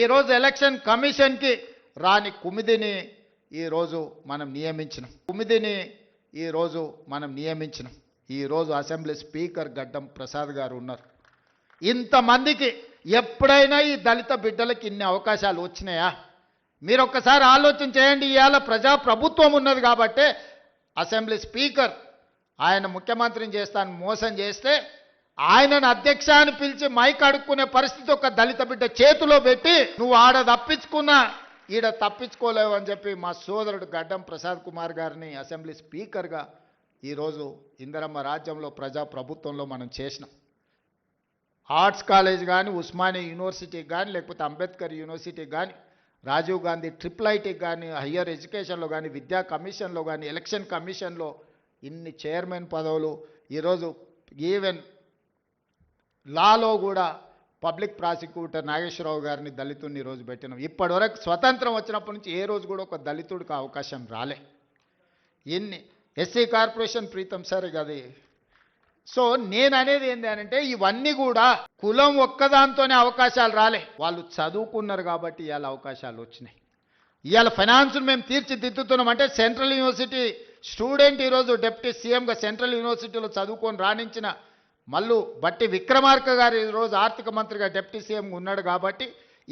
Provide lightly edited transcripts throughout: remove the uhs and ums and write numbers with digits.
ఈరోజు ఎలక్షన్ కమిషన్కి రాని కుమిదిని ఈరోజు మనం నియమించినాం. ఈరోజు అసెంబ్లీ స్పీకర్ గడ్డం ప్రసాద్ గారు ఉన్నారు. ఇంతమందికి ఎప్పుడైనా ఈ దళిత బిడ్డలకి ఇన్ని అవకాశాలు వచ్చినాయా? మీరు ఒక్కసారి ఆలోచన చేయండి. ఇవాళ ప్రజాప్రభుత్వం ఉన్నది కాబట్టే అసెంబ్లీ స్పీకర్ ఆయన ముఖ్యమంత్రిని చేస్తాను మోసం చేస్తే ఆయనను అధ్యక్ష అని పిలిచి మైక్ అడుక్కునే పరిస్థితి ఒక దళిత బిడ్డ చేతిలో పెట్టి నువ్వు ఆడ తప్పించుకున్నా ఈడ తప్పించుకోలేవు అని చెప్పి మా సోదరుడు గడ్డం ప్రసాద్ కుమార్ గారిని అసెంబ్లీ స్పీకర్గా ఈరోజు ఇందిరమ్మ రాజ్యంలో ప్రజాప్రభుత్వంలో మనం చేసినాం. ఆర్ట్స్ కాలేజ్ కానీ, ఉస్మానియా యూనివర్సిటీకి కానీ, లేకపోతే అంబేద్కర్ యూనివర్సిటీకి కానీ, రాజీవ్ గాంధీ ట్రిపుల్ ఐటీకి కానీ, హయ్యర్ ఎడ్యుకేషన్లో కానీ, విద్యా కమిషన్లో కానీ, ఎలక్షన్ కమిషన్లో ఇన్ని చైర్మన్ పదవులు. ఈరోజు ఈవెన్ లాలో కూడా పబ్లిక్ ప్రాసిక్యూటర్ నాగేశ్వరరావు గారిని దళితుడిని ఈరోజు పెట్టినాం. ఇప్పటివరకు స్వతంత్రం వచ్చినప్పటి నుంచి ఏ రోజు కూడా ఒక దళితుడికి అవకాశం రాలే. ఎన్ని ఎస్సీ కార్పొరేషన్ ప్రీతం సార్ అది. సో నేను అనేది ఏంటి అంటే ఇవన్నీ కూడా కులం ఒక్కదాంతోనే అవకాశాలు రాలే, వాళ్ళు చదువుకున్నారు కాబట్టి ఇవాళ అవకాశాలు వచ్చినాయి. ఇవాళ ఫైనాన్స్ను మేము తీర్చిదిద్దుతున్నాం. అంటే సెంట్రల్ యూనివర్సిటీ స్టూడెంట్ ఈరోజు డిప్యూటీ సీఎంగా సెంట్రల్ యూనివర్సిటీలో చదువుకొని రాణించిన మల్లు బట్టి విక్రమార్క గారు ఈరోజు ఆర్థిక మంత్రిగా డిప్యూటీ సీఎం ఉన్నాడు కాబట్టి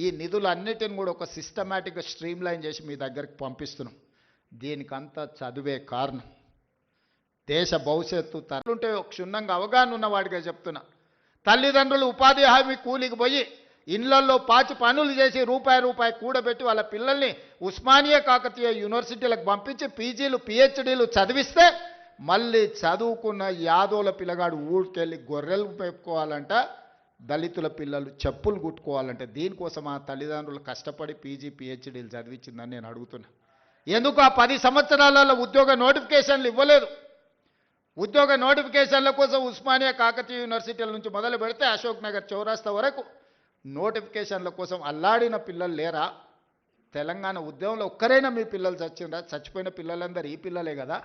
ఈ నిధులన్నిటిని కూడా ఒక సిస్టమేటిక్గా స్ట్రీమ్ లైన్ చేసి మీ దగ్గరికి పంపిస్తున్నాం. దీనికంతా చదువే కారణం. దేశ భవిష్యత్తు తరలుంటే క్షుణ్ణంగా అవగాహన ఉన్నవాడిగా చెప్తున్నా. తల్లిదండ్రులు ఉపాధి హామీ కూలికి పోయి ఇళ్లల్లో పాచి పనులు చేసి రూపాయి కూడబెట్టి వాళ్ళ పిల్లల్ని ఉస్మానియా కాకతీయ యూనివర్సిటీలకు పంపించి పీజీలు పిహెచ్డీలు చదివిస్తే మళ్ళీ చదువుకున్న యాదోల పిల్లగాడు ఊరికెళ్ళి గొర్రెలు పెట్టుకోవాలంట, దళితుల పిల్లలు చెప్పులు కుట్టుకోవాలంటే దీనికోసం ఆ తల్లిదండ్రులు కష్టపడి పీజీ పిహెచ్డీలు చదివించిందని నేను అడుగుతున్నా. ఎందుకు ఆ 10 సంవత్సరాలలో ఉద్యోగ నోటిఫికేషన్లు ఇవ్వలేదు? ఉద్యోగ నోటిఫికేషన్ల కోసం ఉస్మానియా కాకతీయ యూనివర్సిటీల నుంచి మొదలు పెడితే అశోక్ నగర్ చౌరాస్తా వరకు నోటిఫికేషన్ల కోసం అల్లాడిన పిల్లలు లేరా? తెలంగాణ ఉద్యమంలో ఒక్కరైనా మీ పిల్లలు చచ్చిందా? చచ్చిపోయిన పిల్లలందరూ ఈ పిల్లలే కదా.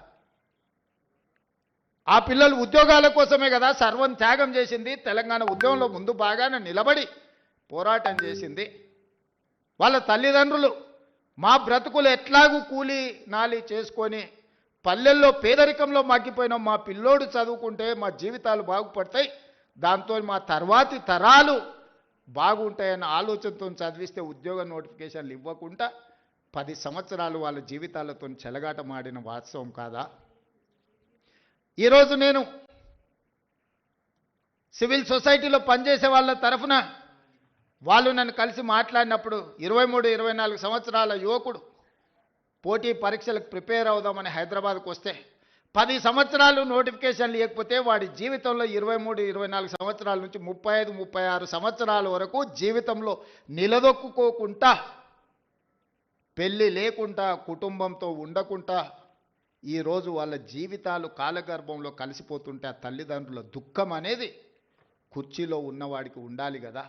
ఆ పిల్లలు ఉద్యోగాల కోసమే కదా సర్వం త్యాగం చేసింది. తెలంగాణ ఉద్యమంలో ముందు బాగానే నిలబడి పోరాటం చేసింది. వాళ్ళ తల్లిదండ్రులు మా బ్రతుకులు ఎట్లాగూ కూలి నాలి చేసుకొని పల్లెల్లో పేదరికంలో మగ్గిపోయినాం, మా పిల్లోడు చదువుకుంటే మా జీవితాలు బాగుపడతాయి, దాంతో మా తర్వాతి తరాలు బాగుంటాయన్న ఆలోచనతో చదివిస్తే ఉద్యోగ నోటిఫికేషన్లు ఇవ్వకుండా 10 సంవత్సరాలు వాళ్ళ జీవితాలతో చెలగాటమాడిన వాస్తవం కాదా? ఈరోజు నేను సివిల్ సొసైటీలో పనిచేసే వాళ్ళ తరఫున వాళ్ళు నన్ను కలిసి మాట్లాడినప్పుడు 23-24 సంవత్సరాల యువకుడు పోటీ పరీక్షలకు ప్రిపేర్ అవుదామని హైదరాబాద్కు వస్తే 10 సంవత్సరాలు నోటిఫికేషన్ లేకపోతే వాడి జీవితంలో 23-24 సంవత్సరాల నుంచి 35-36 సంవత్సరాల వరకు జీవితంలో నిలదొక్కుకోకుండా, పెళ్ళి లేకుండా, కుటుంబంతో ఉండకుండా ఈరోజు వాళ్ళ జీవితాలు కాలగర్భంలో కలిసిపోతుంటే ఆ తల్లిదండ్రుల దుఃఖం అనేది కుర్చీలో ఉన్నవాడికి ఉండాలి కదా.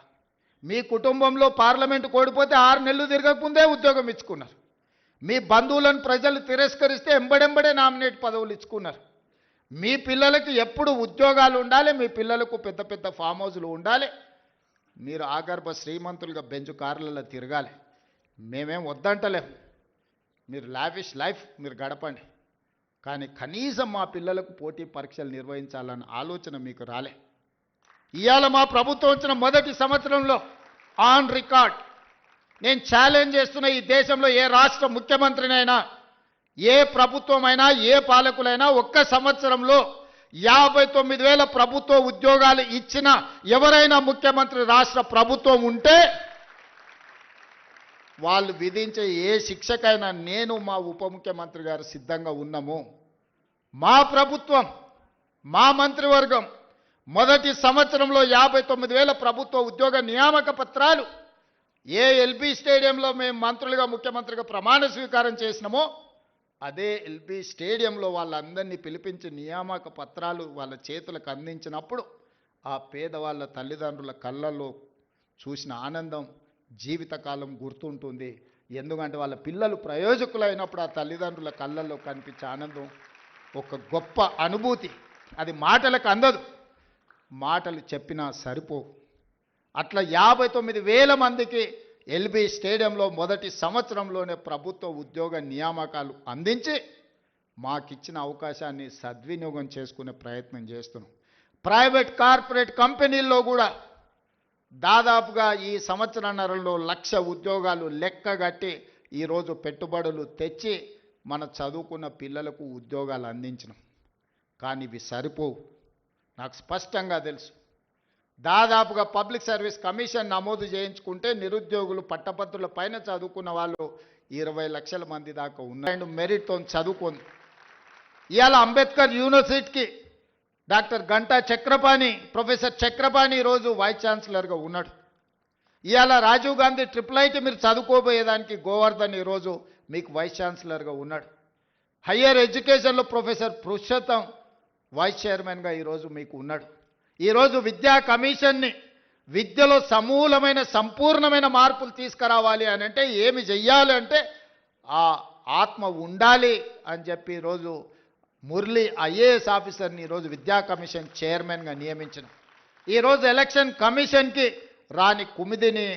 మీ కుటుంబంలో పార్లమెంటు కోడిపోతే 6 నెలలు తిరగకముందే ఉద్యోగం ఇచ్చుకున్నారు. మీ బంధువులను ప్రజలు తిరస్కరిస్తే ఎంబడెంబడే నామినేట్ పదవులు ఇచ్చుకున్నారు. మీ పిల్లలకి ఎప్పుడు ఉద్యోగాలు ఉండాలి, మీ పిల్లలకు పెద్ద పెద్ద ఫామ్ హౌజులు ఉండాలి, మీరు ఆగర్భ శ్రీమంతులుగా బెంచ్ కార్లలో తిరగాలి. మేమేం వద్దంటలేం, మీరు లావిష్ లైఫ్ మీరు గడపండి, కానీ కనీసం మా పిల్లలకు పోటీ పరీక్షలు నిర్వహించాలన్న ఆలోచన మీకు రాలే. ఇవాళ మా ప్రభుత్వం వచ్చిన మొదటి సంవత్సరంలో ఆన్ రికార్డ్ నేను ఛాలెంజ్ చేస్తున్న ఈ దేశంలో ఏ రాష్ట్ర ముఖ్యమంత్రినైనా, ఏ ప్రభుత్వమైనా, ఏ పాలకులైనా ఒక్క సంవత్సరంలో 59,000 ప్రభుత్వ ఉద్యోగాలు ఇచ్చిన ఎవరైనా ముఖ్యమంత్రి రాష్ట్ర ప్రభుత్వం ఉంటే వాళ్ళు విధించే ఏ శిక్షకైనా నేను మా ఉప ముఖ్యమంత్రి గారు సిద్ధంగా ఉన్నాము. మా ప్రభుత్వం, మా మంత్రివర్గం మొదటి సంవత్సరంలో 59,000 ప్రభుత్వ ఉద్యోగ నియామక పత్రాలు ఏ ఎల్బీ స్టేడియంలో మేము మంత్రులుగా ముఖ్యమంత్రిగా ప్రమాణ స్వీకారం చేసినామో అదే ఎల్బీ స్టేడియంలో వాళ్ళందరినీ పిలిపించి నియామక పత్రాలు వాళ్ళ చేతులకు అందించినప్పుడు ఆ పేదవాళ్ళ తల్లిదండ్రుల కళ్ళల్లో చూసిన ఆనందం జీవితకాలం గుర్తుంటుంది. ఎందుకంటే వాళ్ళ పిల్లలు ప్రయోజకులైనప్పుడు ఆ తల్లిదండ్రుల కళ్ళల్లో కనిపించే ఆనందం ఒక గొప్ప అనుభూతి. అది మాటలకు అందదు, మాటలు చెప్పినా సరిపోవు. అట్లా 59,000 మందికి ఎల్బీ స్టేడియంలో మొదటి సంవత్సరంలోనే ప్రభుత్వ ఉద్యోగ నియామకాలు అందించి మాకిచ్చిన అవకాశాన్ని సద్వినియోగం చేసుకునే ప్రయత్నం చేస్తున్నాం. ప్రైవేట్ కార్పొరేట్ కంపెనీల్లో కూడా దాదాపుగా ఈ సంవత్సరన్నరలో 1,00,000 ఉద్యోగాలు లెక్కగట్టి ఈరోజు పెట్టుబడులు తెచ్చి మన చదువుకున్న పిల్లలకు ఉద్యోగాలు అందించినాం. కానీ ఇవి సరిపోవు. నాకు స్పష్టంగా తెలుసు. దాదాపుగా పబ్లిక్ సర్వీస్ కమిషన్ నమోదు చేయించుకుంటే నిరుద్యోగులు పట్టభద్రుల పైన చదువుకున్న వాళ్ళు 20 లక్షల మంది దాకా ఉన్నారు. మెరిట్తో చదువుకుంది. ఇవాళ అంబేద్కర్ యూనివర్సిటీకి డాక్టర్ గంటా చక్రపాణి, ప్రొఫెసర్ చక్రపాణి ఈరోజు వైస్ ఛాన్సలర్గా ఉన్నాడు. ఇవాళ రాజీవ్ గాంధీ IIIT మీరు చదువుకోబోయేదానికి గోవర్ధన్ ఈరోజు మీకు వైస్ ఛాన్సలర్గా ఉన్నాడు. హయ్యర్ ఎడ్యుకేషన్లో ప్రొఫెసర్ పురుషోత్తం వైస్ చైర్మన్గా ఈరోజు మీకు ఉన్నాడు. ఈరోజు విద్యా కమిషన్ని విద్యలో సమూలమైన సంపూర్ణమైన మార్పులు తీసుకురావాలి అని అంటే ఏమి చెయ్యాలి అంటే ఆ ఆత్మ ఉండాలి అని చెప్పి ఈరోజు మురళి ఐఏఎస్ ఆఫీసర్ని ఈరోజు విద్యా కమిషన్ చైర్మన్గా నియమించిన. ఈరోజు ఎలక్షన్ కమిషన్కి రాని కుమిదిని